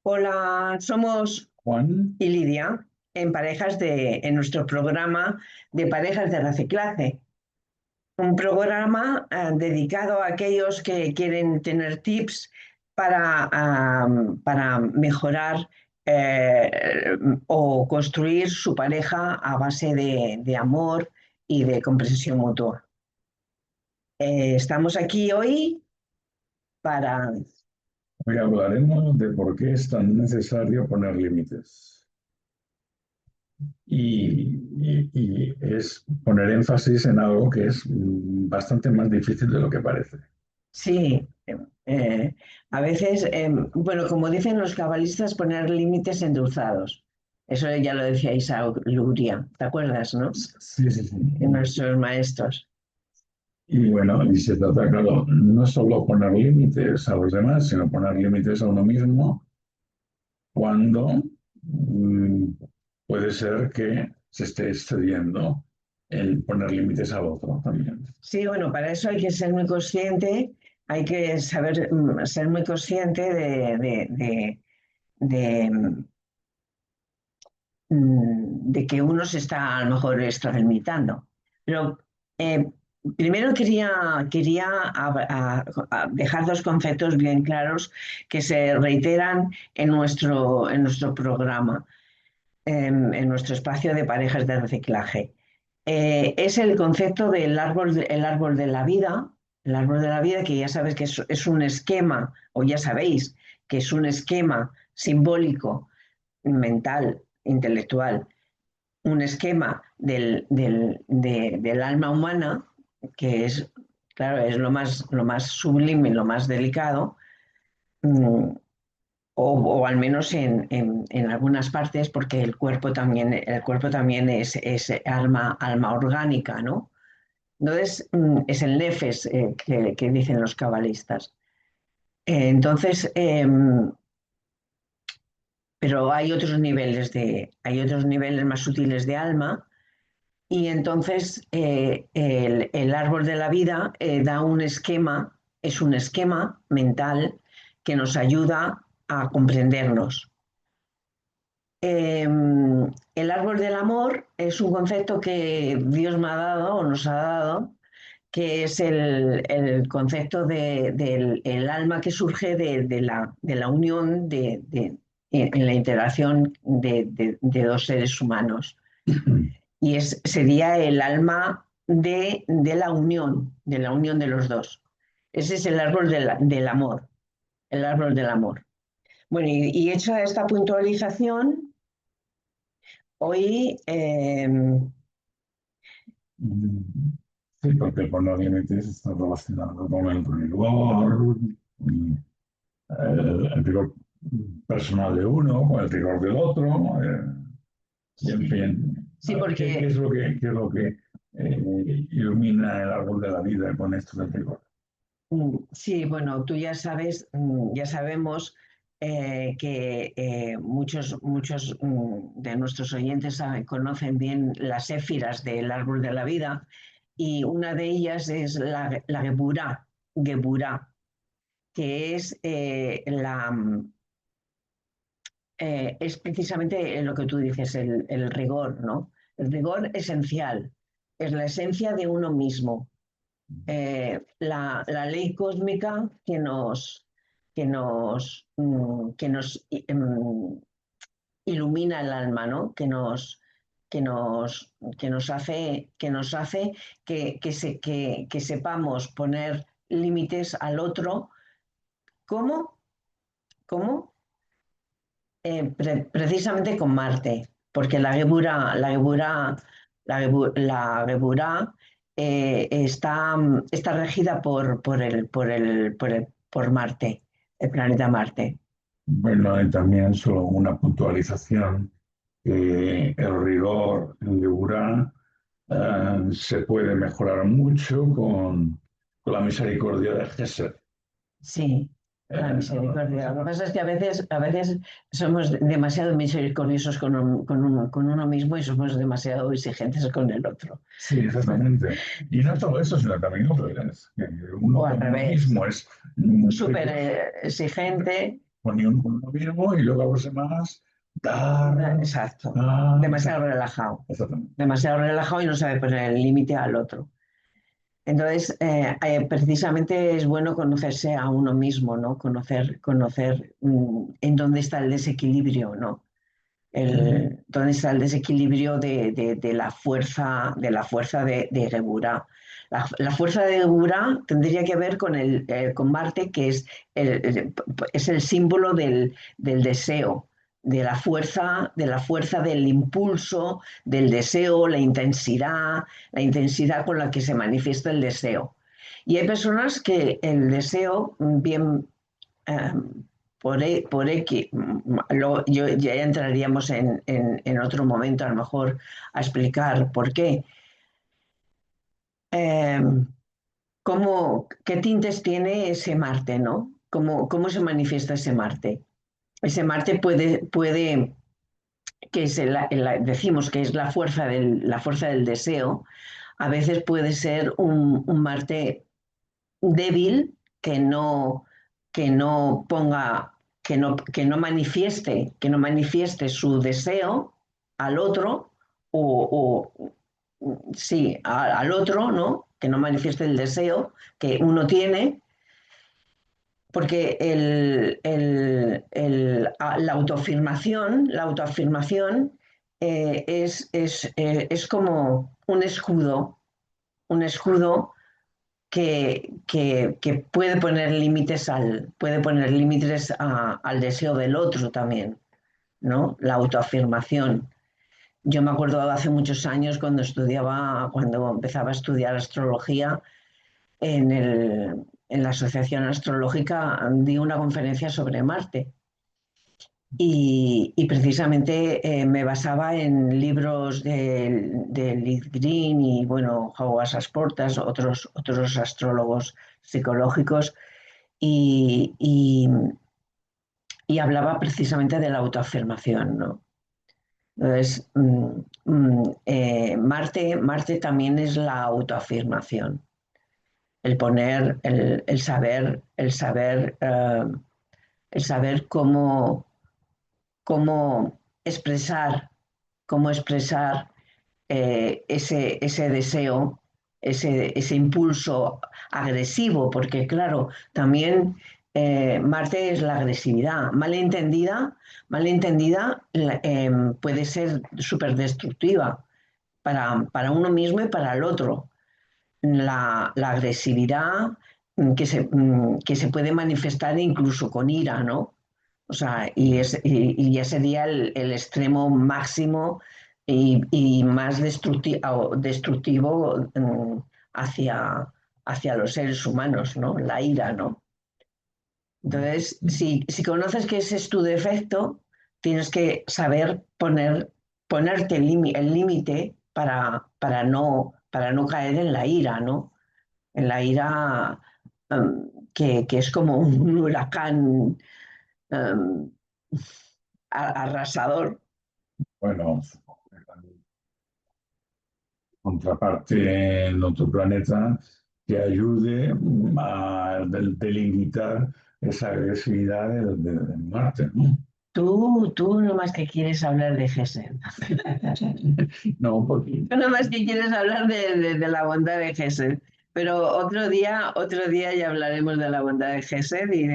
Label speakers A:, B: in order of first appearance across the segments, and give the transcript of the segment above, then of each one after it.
A: Hola, somos
B: Juan,
A: y Lidia en nuestro programa de parejas de reciclaje. Un programa dedicado a aquellos que quieren tener tips para mejorar o construir su pareja a base de amor y de comprensión mutua. Estamos aquí hoy para...
B: hoy hablaremos de por qué es tan necesario poner límites. Y es poner énfasis en algo que es bastante más difícil de lo que parece.
A: Sí, eh, a veces, bueno, como dicen los cabalistas, poner límites endulzados. Eso ya lo decía Isaac Luria, ¿te acuerdas, no?
B: Sí, sí, sí.
A: De nuestros maestros.
B: Y bueno, y se trata, claro, no solo poner límites a los demás, sino poner límites a uno mismo cuando mm, puede ser que se esté excediendo el poner límites al otro también.
A: Sí, bueno, para eso hay que ser muy consciente, hay que saber ser muy consciente de, de que uno se está a lo mejor extralimitando. Pero eh, primero quería dejar dos conceptos bien claros que se reiteran en nuestro programa, en nuestro espacio de parejas de reciclaje. Es el concepto del árbol, el árbol de la vida, el árbol de la vida que ya sabes que es un esquema, o ya sabéis que es un esquema simbólico, mental, intelectual, un esquema del alma humana, que es, claro, es lo más sublime, lo más delicado, mm, o al menos en algunas partes, porque el cuerpo también es alma orgánica, ¿no? Entonces, es el nefes que dicen los cabalistas. Entonces, pero hay otros niveles más sutiles de alma. Y entonces el árbol de la vida da un esquema, es un esquema mental que nos ayuda a comprendernos. El árbol del amor es un concepto que Dios me ha dado o nos ha dado, que es el concepto del el alma que surge de la unión en la interacción de dos seres humanos y sería el alma de la unión de los dos. Ese es el árbol del amor, el árbol del amor. Bueno, y hecha esta puntualización, hoy
B: Sí, porque el poner límites está relacionado con el rigor, el rigor personal de uno, con el rigor del otro, y en fin,
A: sí,
B: ¿qué
A: porque
B: es lo que ilumina el árbol de la vida con esto del rigor?
A: sí, bueno, tú ya sabes, ya sabemos que muchos de nuestros oyentes conocen bien las éfiras del árbol de la vida y una de ellas es la Geburá, que es precisamente lo que tú dices, el rigor, ¿no? El rigor esencial, es la esencia de uno mismo. La ley cósmica que nos ilumina el alma, ¿no? Que nos hace que sepamos poner límites al otro. ¿Cómo? ¿Cómo? Precisamente con Marte, porque la Geburá está regida por Marte, el planeta Marte.
B: Bueno, y también solo una puntualización, que el rigor en Leburá se puede mejorar mucho con la misericordia de Gesed.
A: Sí, la misericordia. Lo que pasa es que a veces somos demasiado misericordiosos con uno mismo y somos demasiado exigentes con el otro.
B: Sí, exactamente. Y no solo eso, sino también otro, es que
A: O
B: uno
A: al
B: con uno
A: revés,
B: mismo es
A: súper
B: muy
A: exigente.
B: con uno mismo y luego a los demás dar.
A: Exacto.
B: Ah,
A: Demasiado relajado.
B: exactamente.
A: Demasiado relajado y no sabe poner el límite al otro. Entonces, precisamente es bueno conocerse a uno mismo, ¿no? Conocer en dónde está el desequilibrio, ¿no? Dónde está el desequilibrio de la fuerza de Geburah. La fuerza de Geburah tendría que ver con Marte, que es el símbolo del deseo, de la fuerza del impulso, del deseo, la intensidad con la que se manifiesta el deseo. Y hay personas que el deseo, bien eh, por X, ya entraríamos en otro momento a lo mejor a explicar por qué. Eh, ¿Qué tintes tiene ese Marte, ¿no? ¿Cómo se manifiesta ese Marte? Ese Marte puede que es decimos que es la fuerza del deseo, a veces puede ser un Marte débil que no ponga, que no manifieste su deseo al otro, sí, al otro, ¿no? Que no manifieste el deseo que uno tiene, porque la autoafirmación es como un escudo que puede poner límites al deseo del otro también, ¿no? La autoafirmación. Yo me acuerdo hace muchos años cuando empezaba a estudiar astrología en la Asociación Astrológica, di una conferencia sobre Marte. Y precisamente me basaba en libros de Liz Green y, bueno, Howard Sasportas, otros astrólogos psicológicos, y, y- y hablaba precisamente de la autoafirmación, ¿no? Entonces, Marte también es la autoafirmación, el poner, el saber cómo expresar, cómo expresar ese deseo, ese impulso agresivo, porque claro, también Marte es la agresividad. Puede ser súper destructiva para uno mismo y para el otro. La agresividad que se puede manifestar incluso con ira, ¿no? O sea, y ya sería el extremo máximo y más destructivo hacia los seres humanos, ¿no? La ira, ¿no? Entonces, si conoces que ese es tu defecto, tienes que saber ponerte el límite para no caer en la ira, ¿no? En la ira que es como un huracán um, arrasador.
B: Bueno, contraparte en otro planeta que ayude a delimitar esa agresividad de Marte, ¿no?
A: Tú nomás que quieres hablar de Gesed.
B: No, porque
A: Tú nomás que quieres hablar de la bondad de Gesed. Pero otro día ya hablaremos de la bondad de Gesed y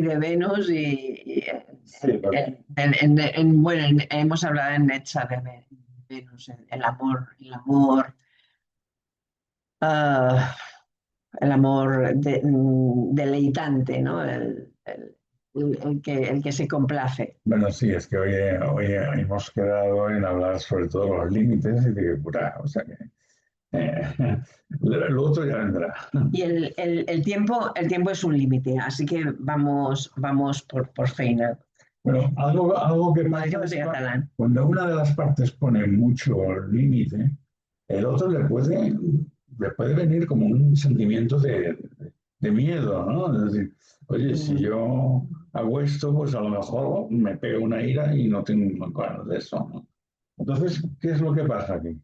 A: de Venus
B: sí,
A: bueno, hemos hablado en Netza de Venus, ah, el amor deleitante, ¿no? El que se complace.
B: bueno, sí, es que hoy hemos quedado en hablar sobre todo los límites y de curar, o sea que lo otro ya vendrá.
A: Y el tiempo es un límite, así que vamos por feina.
B: Bueno, algo que
A: Como
B: pasa
A: decimos
B: es
A: en
B: que
A: catalán.
B: cuando una de las partes pone mucho límite, el otro le puede venir como un sentimiento de miedo, ¿no? Es decir, oye, si
A: Mm.
B: yo hago esto, pues a lo mejor me pega una ira y no tengo ganas de eso, ¿no? Entonces, ¿qué es lo que pasa aquí?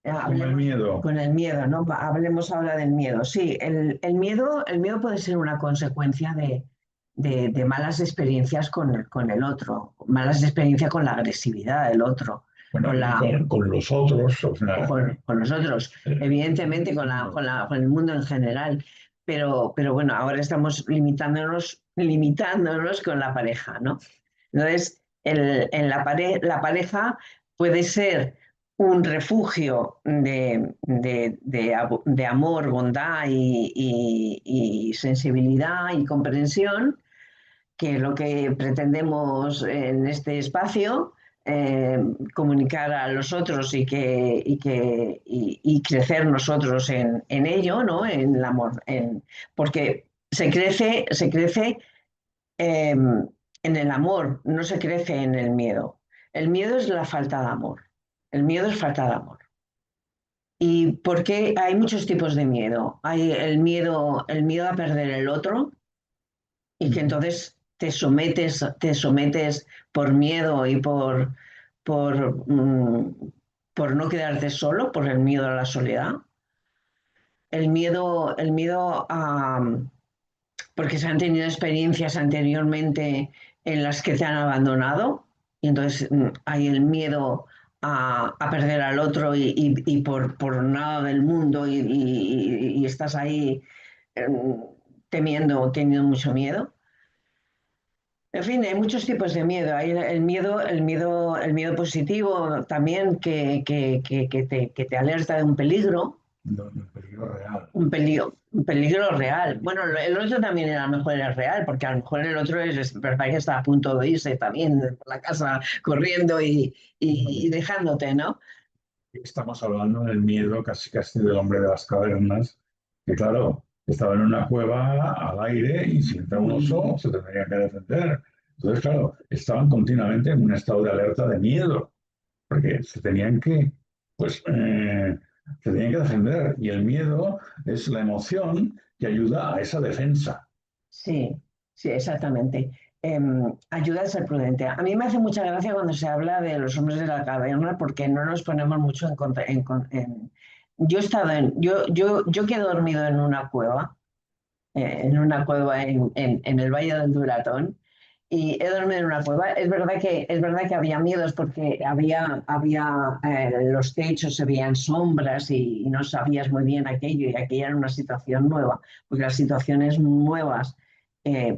B: Con el
A: Hablemos
B: miedo.
A: con el miedo, ¿no? Hablemos ahora del miedo. Sí, el miedo puede ser una consecuencia de malas experiencias con el otro, malas experiencias con la agresividad del otro,
B: Bueno,
A: con
B: y
A: la,
B: con los otros, o
A: o
B: sea,
A: con nosotros, evidentemente con el mundo en general. Pero bueno, ahora estamos limitándonos con la pareja, ¿no? Entonces, la pareja puede ser un refugio de amor, bondad y sensibilidad y comprensión, que es lo que pretendemos en este espacio, eh, comunicar a los otros y crecer nosotros en ello, ¿no? En el amor. Porque se crece en el amor, no se crece en el miedo. El miedo es la falta de amor. El miedo es falta de amor. ¿Y por qué hay muchos tipos de miedo? Hay el miedo a perder el otro y que entonces te sometes por miedo y por, mm, por no quedarte solo, por el miedo a la soledad. El miedo porque se han tenido experiencias anteriormente en las que te han abandonado y entonces hay el miedo a perder al otro y por nada del mundo y estás ahí em, teniendo mucho miedo. En fin, hay muchos tipos de miedo. Hay el miedo positivo también que te alerta de un peligro,
B: el peligro real.
A: un peligro real. Bueno, el otro también a lo mejor es real, porque a lo mejor el otro es verdad que está a punto de irse también por la casa corriendo y dejándote, ¿no?
B: Estamos hablando del miedo casi casi del hombre de las cavernas, que claro, estaba en una cueva al aire y si entra un oso se tendría que defender. Entonces, claro, estaban continuamente en un estado de alerta de miedo, porque pues, se tenían que defender. Y el miedo es la emoción que ayuda a esa defensa.
A: Sí, sí, exactamente. Ayuda a ser prudente. A mí me hace mucha gracia cuando se habla de los hombres de la caverna porque no nos ponemos mucho en contra. Yo he estado yo que he dormido en una cueva en el Valle del Duratón y he dormido en una cueva. Es verdad que había miedos porque los techos se veían sombras y no sabías muy bien aquello y aquella era una situación nueva, porque las situaciones nuevas,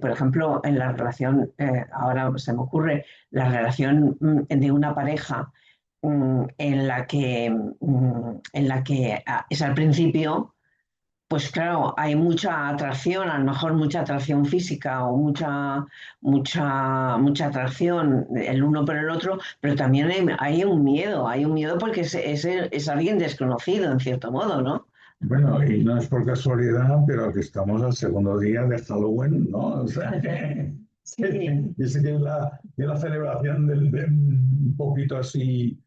A: por ejemplo, en la relación, ahora se me ocurre, la relación de una pareja en la que es al principio, pues claro, hay mucha atracción, a lo mejor mucha atracción física o mucha atracción el uno por el otro, pero también hay un miedo porque es alguien desconocido en cierto modo, ¿no?
B: Bueno, y no es por casualidad, pero que estamos al segundo día de Halloween, ¿no? O sea,
A: Sí.
B: dice que es la celebración de un poquito así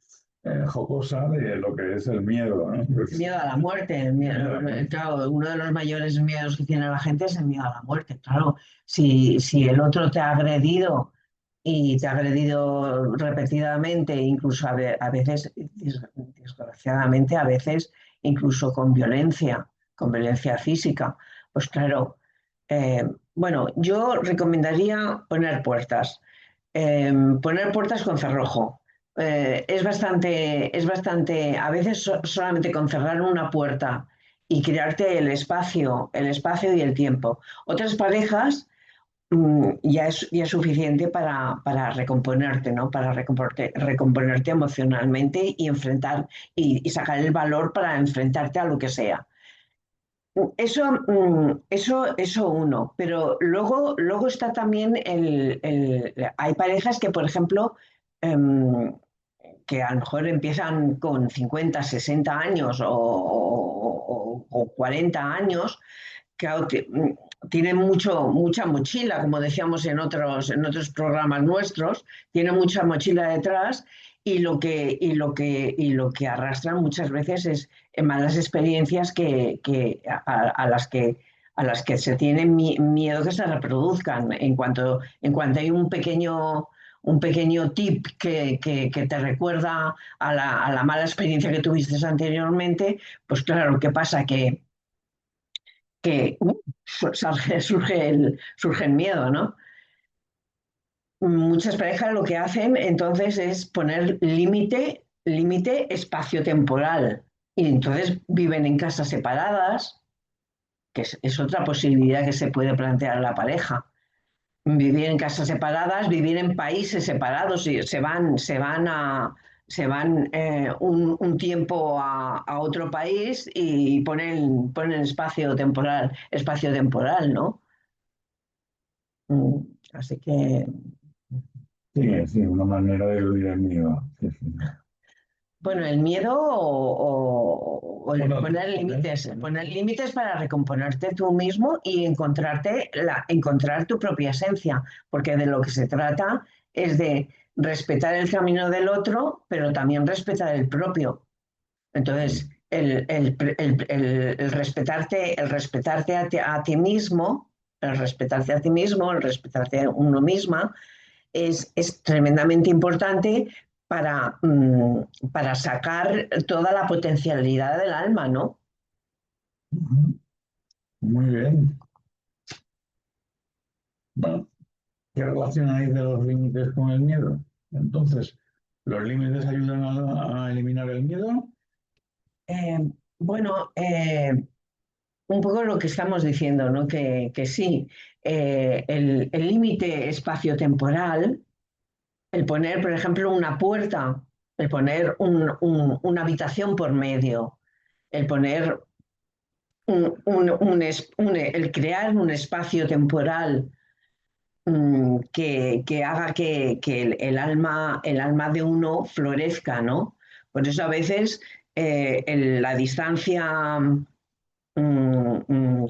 B: jocosa de lo que es el miedo, ¿no?
A: El miedo a la muerte, claro, uno de los mayores miedos que tiene la gente es el miedo a la muerte. Claro, si el otro te ha agredido y te ha agredido repetidamente, incluso a veces, desgraciadamente, a veces incluso con violencia física, pues claro, bueno, yo recomendaría poner puertas con cerrojo. A veces solamente con cerrar una puerta y crearte el espacio y el tiempo. Otras parejas ya es suficiente para recomponerte, ¿no? Para recomponerte emocionalmente y y sacar el valor para enfrentarte a lo que sea. Eso uno, pero luego está también hay parejas que, por ejemplo, em, que a lo mejor empiezan con 50, 60 años o 40 años, claro, tienen mucha mochila, como decíamos en otros programas nuestros, tienen mucha mochila detrás y lo que arrastran muchas veces es malas experiencias a las que se tiene miedo que se reproduzcan. En cuanto hay un pequeño tip que te recuerda a la mala experiencia que tuviste anteriormente, pues claro, ¿qué pasa? Que surge el miedo, ¿no? Muchas parejas lo que hacen entonces es poner límite espacio-temporal. Y entonces viven en casas separadas, que es otra posibilidad que se puede plantear a la pareja. Vivir en casas separadas, vivir en países separados, y se van un tiempo a otro país y ponen espacio temporal, ¿no? Así que,
B: Sí, sí, una manera de eludir el miedo. Sí, sí.
A: bueno, el miedo o el
B: Bueno,
A: poner límites para recomponerte tú mismo y encontrar tu propia esencia, porque de lo que se trata es de respetar el camino del otro, pero también respetar el propio. Entonces, el respetarte a ti mismo, el respetarte a uno misma, es tremendamente importante para sacar toda la potencialidad del alma, ¿no?
B: ujú, muy bien. Bueno, ¿qué relación hay de los límites con el miedo? Entonces, ¿los límites ayudan a eliminar el miedo?
A: Eh, bueno, un poco lo que estamos diciendo, ¿no? Que sí, el límite espacio-temporal, el poner, por ejemplo, una puerta, el poner una habitación por medio, el poner el crear un espacio temporal que haga que el alma de uno florezca, ¿no? Por eso a veces la distancia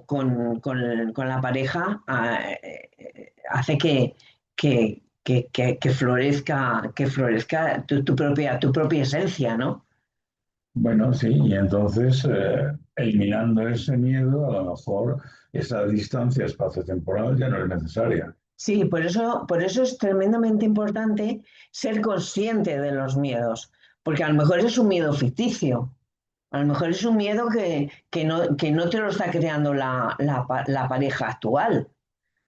A: con la pareja hace que florezca tu propia esencia, ¿no?
B: Bueno, sí, y entonces, eliminando ese miedo, a lo mejor esa distancia espacio-temporal ya no es necesaria.
A: Sí, por eso es tremendamente importante ser consciente de los miedos, porque a lo mejor es un miedo ficticio, a lo mejor es un miedo que no te lo está creando la pareja actual,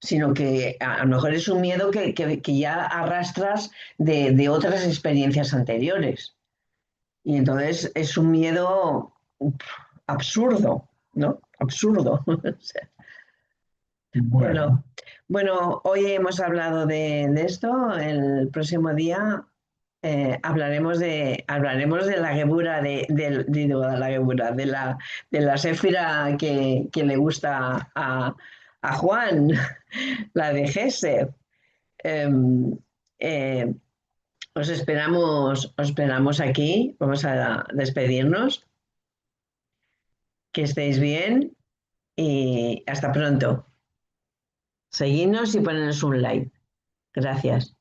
A: sino que a lo mejor es un miedo que ya arrastras de otras experiencias anteriores. Y entonces es un miedo absurdo, ¿no? Absurdo.
B: Bueno,
A: Bueno, bueno, hoy hemos hablado de esto. El próximo día hablaremos de la gebura la gebura, de la séfira que le gusta a Juan, la de Gesed. Em, eh, os esperamos aquí. Vamos a despedirnos. Que estéis bien y hasta pronto. Seguidnos y ponernos un like. Gracias.